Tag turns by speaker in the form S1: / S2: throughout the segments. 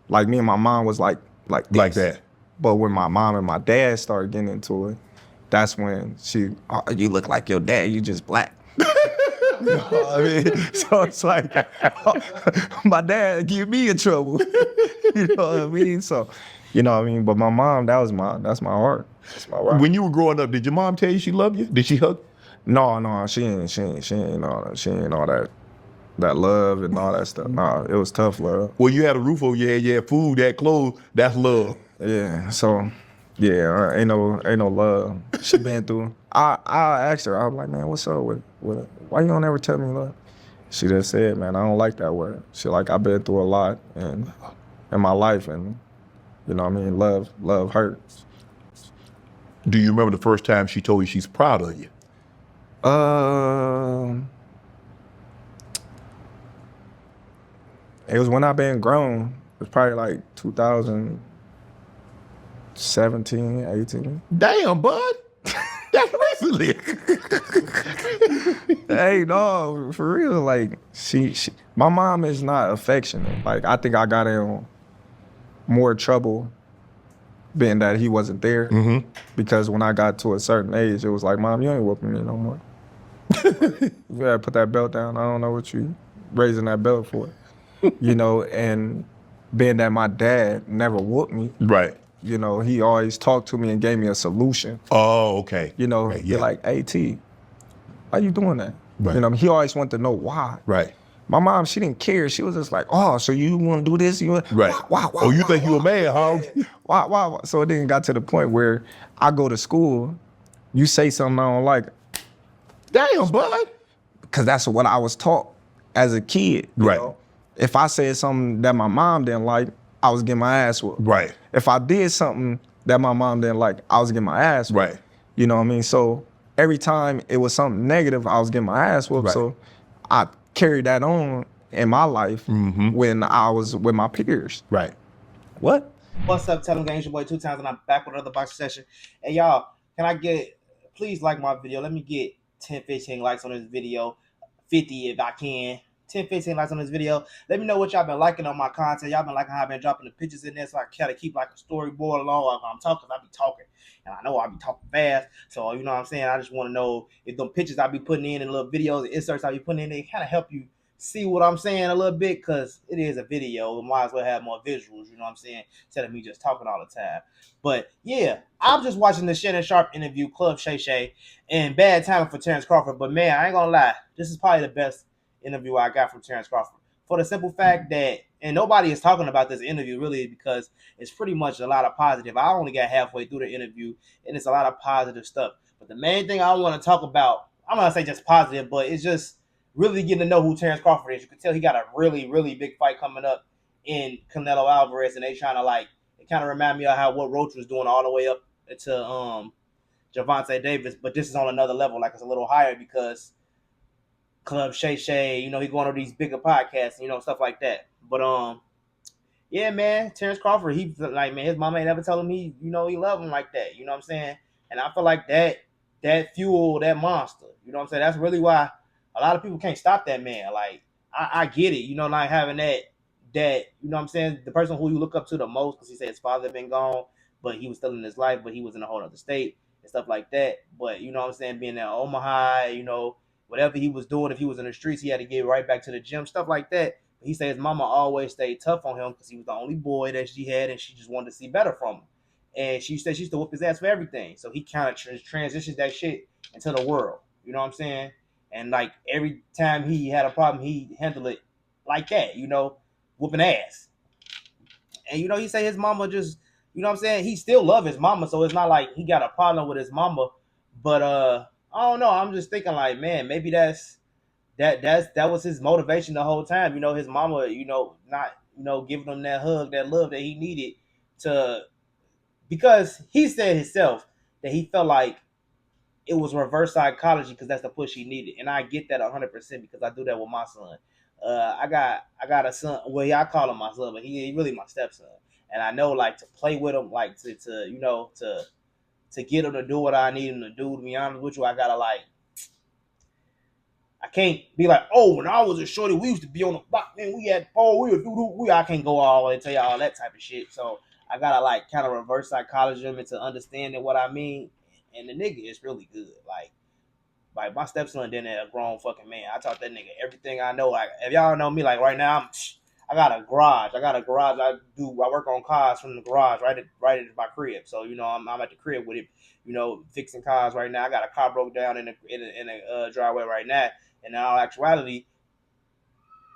S1: Like me and my mom was like
S2: Like
S1: this.
S2: that.
S1: But when my mom and my dad started getting into it, that's when oh, you look like your dad, you just black. You know what I mean? So it's like, my dad give me in trouble. You know what I mean? So, you know what I mean? But my mom, that's my heart. That's my rock.
S2: When you were growing up, did your mom tell you she loved you? Did she hug?
S1: No, she ain't all that. She ain't all that love and all that stuff. Nah, it was tough love.
S2: Well, you had a roof over your head, you had food, you had clothes. That's love.
S1: Yeah, so yeah, ain't no love. She been through. I asked her. I was like, man, what's up with it? Why you don't ever tell me love? She just said, man, I don't like that word. She like, I've been through a lot in my life, and you know what I mean, love hurts.
S2: Do you remember the first time she told you she's proud of you?
S1: It was when I been grown. It was probably like 2017, 18.
S2: Damn, bud. That's recently.
S1: Hey, no, for real. Like she, my mom is not affectionate. Like I think I got in more trouble being that he wasn't there.
S2: Mm-hmm.
S1: Because when I got to a certain age, it was like, Mom, you ain't whooping me no more. You gotta put that belt down. I don't know what you raising that belt for. You know, and being that my dad never whooped me,
S2: Right.
S1: you know, he always talked to me and gave me a solution.
S2: Oh, okay.
S1: You know,
S2: Right,
S1: you're like, hey, T, why you doing that?
S2: Right.
S1: You know, he always wanted to know why.
S2: Right.
S1: My mom, she didn't care. She was just like, oh, so you want to do this? You want,
S2: Right.
S1: Why,
S2: Oh, you think you a man, huh?
S1: why? So it then got to the point where I go to school, you say something I don't like,
S2: Damn, bud.
S1: because that's what I was taught as a kid. You
S2: Right.
S1: know? If I said something that my mom didn't like, I was getting my ass whooped.
S2: Right.
S1: If I did something that my mom didn't like, I was getting my ass whooped.
S2: Right.
S1: You know what I mean? So every time it was something negative, I was getting my ass whooped.
S2: Right.
S1: So I carried that on in my life when I was with my peers.
S2: Right.
S1: What?
S3: What's up, Tell them Gang? It's your boy 2 times, and I'm back with another boxing session. And y'all, can I get, please like my video. Let me get 10, 15 likes on this video. 50 if I can. 10, 15 likes on this video. Let me know what y'all been liking on my content. Y'all been liking how I've been dropping the pictures in there, so I kind of keep like a storyboard along while I'm talking. I be talking, and I know I be talking fast. So, you know what I'm saying? I just want to know if them pictures I be putting in and little videos and inserts I be putting in, they kind of help you see what I'm saying a little bit, because it is a video. Might as well have more visuals, you know what I'm saying, instead of me just talking all the time. But yeah, I'm just watching the Shannon Sharpe interview, Club Shay, and bad timing for Terence Crawford. But man, I ain't gonna lie, this is probably the best interview I got from Terence Crawford, for the simple fact that, and nobody is talking about this interview really, because it's pretty much a lot of positive. I only got halfway through the interview, and it's a lot of positive stuff. But the main thing I want to talk about, I'm not gonna say just positive, but it's just really getting to know who Terence Crawford is. You can tell he got a really, really big fight coming up in Canelo Alvarez, and they trying to like, it kind of remind me of how what Roach was doing all the way up to Gervonta Davis, but this is on another level, like it's a little higher, because Club Shay, you know, he going on these bigger podcasts, you know, stuff like that. But yeah, man, Terence Crawford, he like, man, his mama ain't never tell him he, you know, he love him like that. You know what I'm saying? And I feel like that fuel that monster. You know what I'm saying? That's really why a lot of people can't stop that man. Like, I get it, you know, like having that, you know what I'm saying, the person who you look up to the most, because he said his father had been gone, but he was still in his life, but he was in a whole other state and stuff like that. But you know what I'm saying, being in Omaha, you know, whatever he was doing, if he was in the streets, he had to get right back to the gym, stuff like that. But he said his mama always stayed tough on him because he was the only boy that she had, and she just wanted to see better from him. And she said she used to whoop his ass for everything. So he kind of transitioned that shit into the world. You know what I'm saying? And like every time he had a problem, he handled it like that, you know, whooping ass. And you know, he said his mama just, you know what I'm saying, he still love his mama, so it's not like he got a problem with his mama. But I don't know. I'm just thinking like, man, maybe that was his motivation the whole time. You know, his mama, you know, not, you know, giving him that hug, that love that he needed to, because he said himself that he felt like it was reverse psychology, because that's the push he needed. And I get that 100% because I do that with my son. I got a son. Well, yeah, I call him my son, but he really my stepson. And I know, like, to play with him, like to you know, to get him to do what I need him to do. To be honest with you, I gotta like, I can't be like, oh, when I was a shorty, we used to be on the block, man. We had pole, we would do. I can't go all the way and tell you all that type of shit. So I gotta like kind of reverse psychology him into understanding what I mean. And the nigga is really good. Like my stepson did a grown fucking man. I taught that nigga everything I know. Like if y'all know me, like right now, I got a garage. I work on cars from the garage right at my crib. So you know I'm at the crib with it. You know, fixing cars right now. I got a car broke down in the driveway right now. And in all actuality,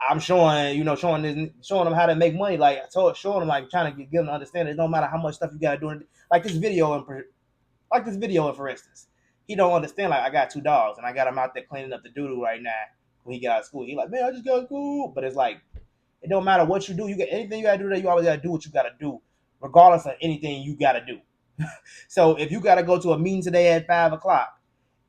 S3: I'm showing them how to make money. Like showing them like trying to give them to understand it. No matter how much stuff you gotta do. Like this video for instance, he don't understand. Like I got 2 dogs and I got him out there cleaning up the doo doo right now when he got out of school. He like, man, I just got to school. But it's like it don't matter what you do. You get anything you gotta do. That you always gotta do what you gotta do, regardless of anything you gotta do. So if you gotta go to a meeting today at 5:00.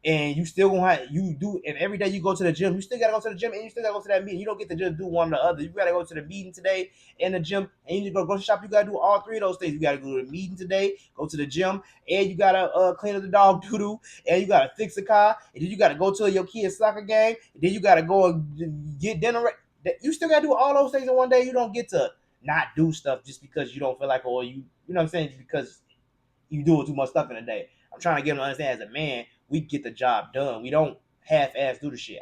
S3: And you still gonna and every day you go to the gym, you still gotta go to the gym and you still gotta go to that meeting. You don't get to just do one or the other. You gotta go to the meeting today and the gym, and you need to go to the grocery shop. You gotta do all 3 of those things. You gotta go to the meeting today, go to the gym, and you gotta clean up the dog doo-doo, and you gotta fix the car, and then you gotta go to your kid's soccer game, and then you gotta go and get dinner. You still gotta do all those things in one day. You don't get to not do stuff just because you don't feel like, or you know what I'm saying, because you do too much stuff in a day. I'm trying to get him to understand as a man, we get the job done. We don't half-ass do the shit.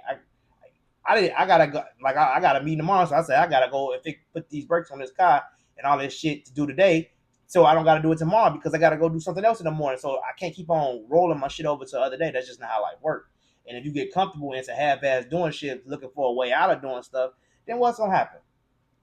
S3: I gotta go, like I got a meeting tomorrow, so I said I gotta go and put these brakes on this car and all this shit to do today, so I don't gotta do it tomorrow because I gotta go do something else in the morning. So I can't keep on rolling my shit over to the other day. That's just not how life works. And if you get comfortable into half-ass doing shit, looking for a way out of doing stuff, then what's gonna happen?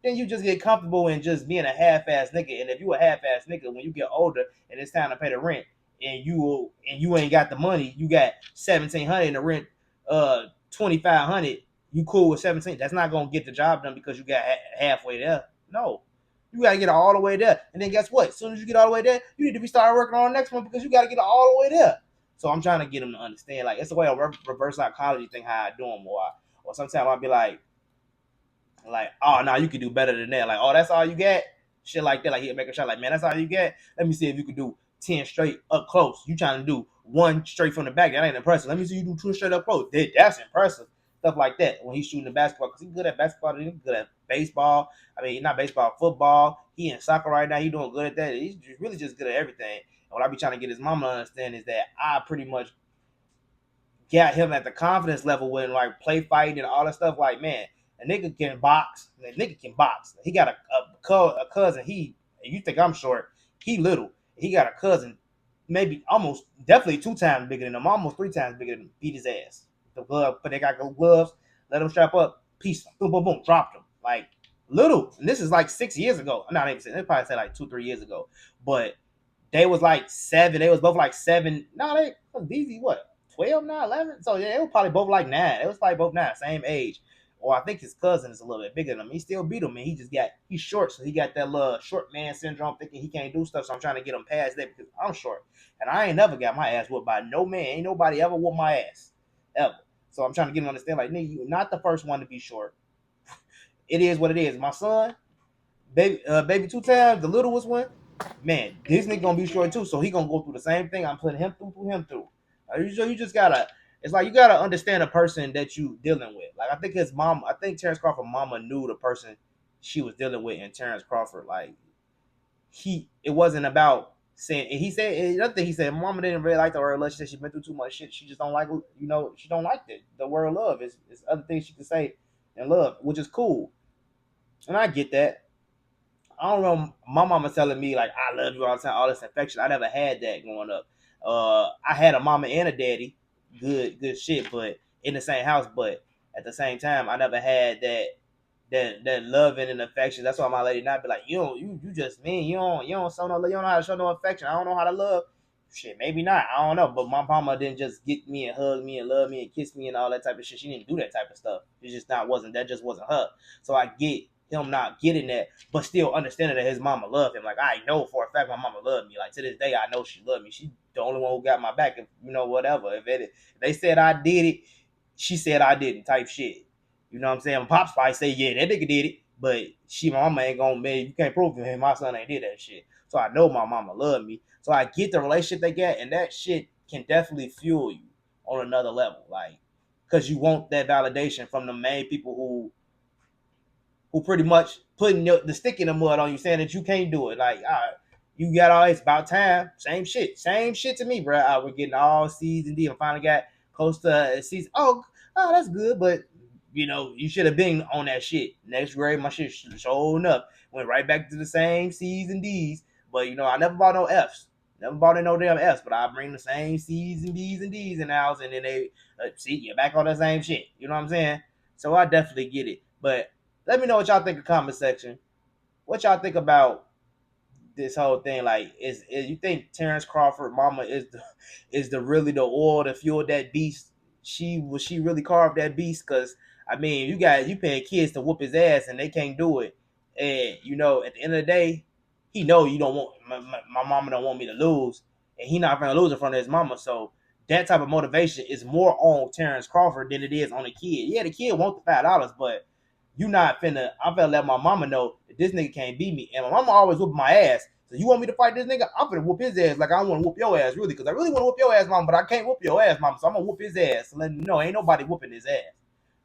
S3: Then you just get comfortable in just being a half-ass nigga. And if you a half-ass nigga, when you get older and it's time to pay the rent, and you ain't got the money, you got $1,700 in the rent, $2,500. You cool with 17? That's not gonna get the job done because you got halfway there. No, you gotta get all the way there. And then guess what? As soon as you get all the way there, you need to be starting working on the next one because you gotta get all the way there. So I'm trying to get them to understand. Like it's a way of reverse psychology thing how I do them, or sometimes I'll be like, oh no, you can do better than that. Like, oh, that's all you get? Shit like that. Like he'll make a shot like, man, that's all you get? Let me see if you can do 10 straight up close. You trying to do 1 straight from the back. That ain't impressive. Let me see you do 2 straight up close. That's impressive. Stuff like that. When he's shooting the basketball, because he's good at basketball, he's good at baseball. I mean, not baseball, football. He in soccer right now. He doing good at that. He's really just good at everything. And what I be trying to get his mama to understand is that I pretty much got him at the confidence level when like play fighting and all that stuff. Like, man, a nigga can box. He got a cousin. You think I'm short? He little. He got a cousin, maybe almost definitely 2 times bigger than him, almost 3 times bigger than him. Beat his ass. The glove, but they got gloves. Let him strap up. Piece. Boom, boom, boom. Dropped him. Like little. And this is like 6 years ago. Not even 6. They probably said like 2-3 years ago. But they was like 7. They was both like 7. No, they was easy. What? 12 now, 11. So yeah, they were probably both like 9. They was probably both 9, same age. Or I think his cousin is a little bit bigger than him. He still beat him, man. He's short, so he got that little short man syndrome, thinking he can't do stuff. So I'm trying to get him past that because I'm short, and I ain't never got my ass whooped by no man. Ain't nobody ever whooped my ass, ever. So I'm trying to get him to understand, like, nigga, you're not the first one to be short. It is what it is. My son, baby 2 times, the littlest one, man, this nigga gonna be short too. So he gonna go through the same thing I'm putting him through. You just gotta. It's like you gotta understand a person that you dealing with. Like I think Terence Crawford mama knew the person she was dealing with in Terence Crawford. Like it wasn't about saying. And he said another thing. He said mama didn't really like the word love. She said she's been through too much shit. She just don't like, she don't like the word love. It's other things she can say than love, which is cool. And I get that. I don't know. My mama telling me like I love you all the time, all this affection. I never had that growing up. I had a mama and a daddy, good shit, but in the same house. But at the same time, I never had that loving and affection. That's why my lady not be like, you just mean you don't show no love, you don't know how to show no affection. I don't know how to love. Shit, maybe not. I don't know. But my mama didn't just get me and hug me and love me and kiss me and all that type of shit. She didn't do that type of stuff. It just wasn't her. So I get him not getting that, but still understanding that his mama loved him. Like I know for a fact my mama loved me. Like to this day, I know she loved me. She the only one who got my back. If whatever. If they said I did it, she said I didn't. Type shit. You know what I'm saying? Pops probably say, yeah, that nigga did it, but my mama ain't gonna, man, you can't prove to him my son ain't did that shit. So I know my mama loved me. So I get the relationship they get, and that shit can definitely fuel you on another level. Like because you want that validation from the main people who pretty much putting the stick in the mud on you, saying that you can't do it. Like, all right, you got all it's about time. Same shit to me, bro. We're getting all C's and D. I finally got close to C's. Oh, that's good, but you should have been on that shit. Next grade, my shit showing up. Went right back to the same C's and D's. But I never bought no F's. Never bought in no damn F's. But I bring the same C's and B's and D's in the house, and then they see you're back on the same shit. You know what I'm saying? So I definitely get it. But let me know what y'all think in the comment section. What y'all think about this whole thing? Like, is you think Terence Crawford mama is the really the oil to fuel that beast? She really carved that beast? Because I mean, you paying kids to whoop his ass and they can't do it. And at the end of the day, he know you don't want my mama don't want me to lose, and he not gonna lose in front of his mama. So that type of motivation is more on Terence Crawford than it is on the kid. Yeah, the kid want the $5, but you not finna. I'm finna let my mama know that this nigga can't beat me, and my mama always whoop my ass. So you want me to fight this nigga? I'm finna whoop his ass like I want to whoop your ass, really, because I really want to whoop your ass, mama, but I can't whoop your ass, mama. So I'm gonna whoop his ass. So let him know ain't nobody whooping his ass.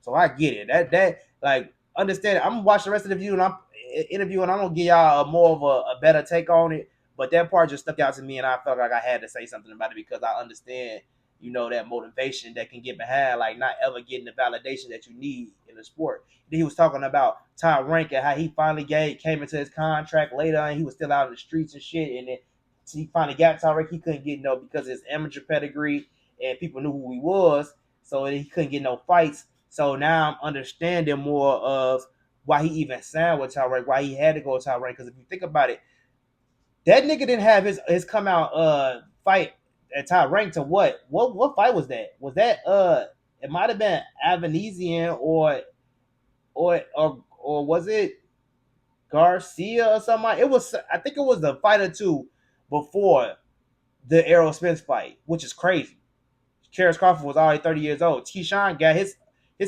S3: So I get it. That like understand it. I'm gonna watch the rest of the video and I'm gonna give y'all more of a better take on it. But that part just stuck out to me, and I felt like I had to say something about it because I understand, that motivation that can get behind, like not ever getting the validation that you need in the sport. Then he was talking about Rank and how he finally came into his contract later, and he was still out in the streets and shit. And then he finally got Rank. He couldn't get because of his amateur pedigree and people knew who he was, so he couldn't get no fights. So now I'm understanding more of why he even signed with Rank, why he had to go with Rank. Because if you think about it, that nigga didn't have his come out fight at Rank to what fight was that? Was that it might have been Avanesian or was it Garcia or something? I think it was the fight or two before the Errol Spence fight, which is crazy. Terence Crawford was already 30 years old. T-Shon got his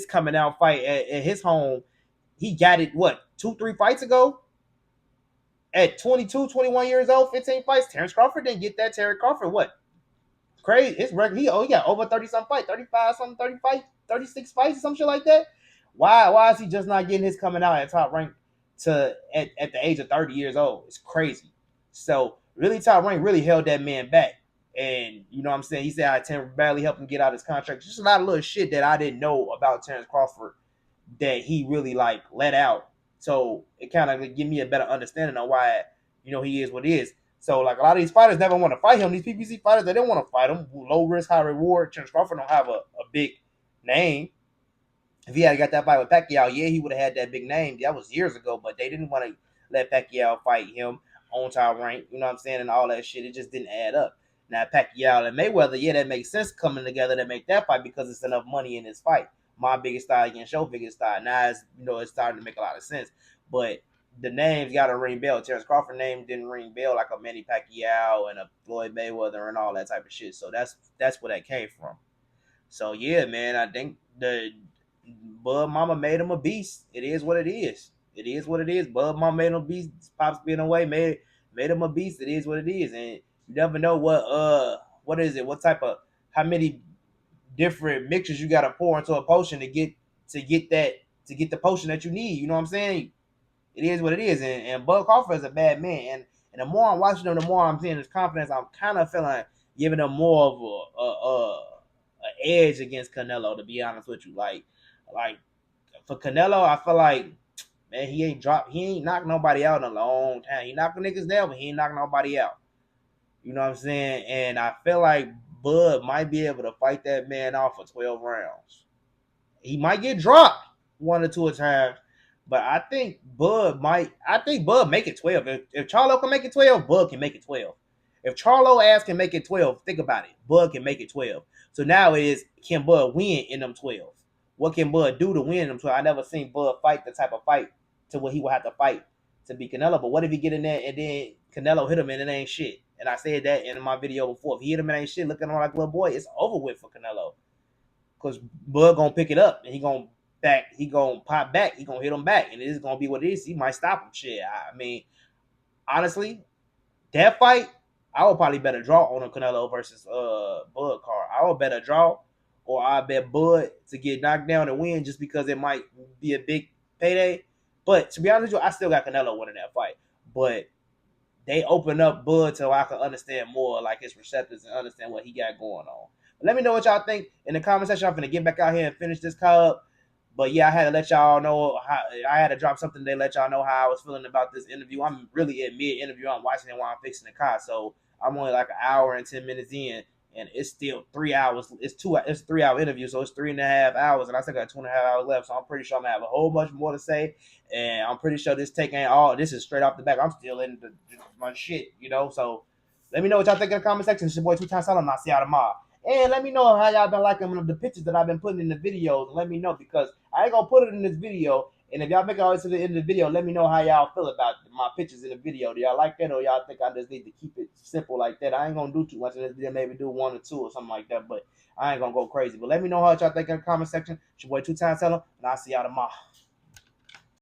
S3: coming out fight at his home. He got it 2-3 fights ago. At 22, 21 years old, 15 fights. Terence Crawford didn't get that. Terence Crawford, crazy. His record, he got over 30-some fights, 35 something, 30 fights, 36 fights, or some shit like that. Why is he just not getting his coming out at Top Rank at the age of 30 years old? It's crazy. So really, Top Rank really held that man back. And you know what I'm saying? He said I barely helped him get out his contract. Just a lot of little shit that I didn't know about Terence Crawford that he really let out. So it kind of give me a better understanding of why he is what he is. So like a lot of these fighters never want to fight him. These PBC fighters, they don't want to fight him. Low risk, high reward. Terence Crawford don't have a big name. If he had got that fight with Pacquiao, yeah, he would have had that big name. That was years ago, but they didn't want to let Pacquiao fight him on Top Rank. You know what I'm saying? And all that shit. It just didn't add up. Now Pacquiao and Mayweather, yeah, that makes sense coming together to make that fight because it's enough money in this fight. My biggest star against your biggest star. Now it's starting to make a lot of sense. But the names got to ring bell. Terence Crawford name didn't ring bell like a Manny Pacquiao and a Floyd Mayweather and all that type of shit. So that's where that came from. So yeah, man, I think the Bud Mama made him a beast. It is what it is. It is what it is. Bud Mama made him a beast. Pops being away made him a beast. It is what it is. And you never know what is it? What type of how many different mixtures you gotta pour into a potion to get the potion that you need. You know what I'm saying? It is what it is. And Bud Crawford is a bad man. And the more I'm watching him, the more I'm seeing his confidence. I'm kind of feeling like giving him more of a edge against Canelo, to be honest with you. Like for Canelo, I feel like, man, he ain't knocked nobody out in a long time. He knocking niggas down, but he ain't knocking nobody out. You know what I'm saying? And I feel like Bud might be able to fight that man off for 12 rounds. He might get dropped 1 or 2 times, but I think Bud make it 12. If Charlo can make it 12, Bud can make it 12. If Charlo ass can make it 12, think about it. Bud can make it 12. So now it is, can Bud win in them 12? What can Bud do to win in them 12? I never seen Bud fight the type of fight to what he would have to fight to beat Canelo. But what if he get in there and then Canelo hit him and it ain't shit? And I said that in my video before. If he hit him and ain't shit, looking like a little boy, it's over with for Canelo. Because Bud gonna pick it up and he gonna pop back, he gonna hit him back, and it is gonna be what it is. He might stop him. Shit. I mean, honestly, that fight, I would probably bet a draw on a Canelo versus Bud card. I would bet a draw or I bet Bud to get knocked down and win just because it might be a big payday. But to be honest with you, I still got Canelo winning that fight. But they open up Bud so I can understand more like his receptors and understand what he got going on. But let me know what y'all think in the comment section. I'm gonna get back out here and finish this card. But yeah, I had to let y'all know how I had to drop something to let y'all know how I was feeling about this interview. I'm really at mid-interview. I'm watching it while I'm fixing the car. So I'm only like an hour and 10 minutes in, and it's still 3 hours. It's 3 hour interview, so it's 3.5 hours, and I still got 2.5 hours left. So I'm pretty sure I'm gonna have a whole bunch more to say. And I'm pretty sure this take ain't all. This is straight off the back. I'm still in my shit, you know. So let me know what y'all think in the comment section. It's your boy 2 times Shalom, and I'll see y'all tomorrow. And let me know how y'all been liking the pictures that I've been putting in the videos. Let me know, because I ain't gonna put it in this video. And if y'all make it all the way to the end of the video, let me know how y'all feel about my pictures in the video. Do y'all like that, or y'all think I just need to keep it simple like that? I ain't gonna do too much in this video. Maybe do 1 or 2 or something like that. But I ain't gonna go crazy. But let me know how y'all think in the comment section. It's your boy 2 times Shalom, and I'll see y'all tomorrow.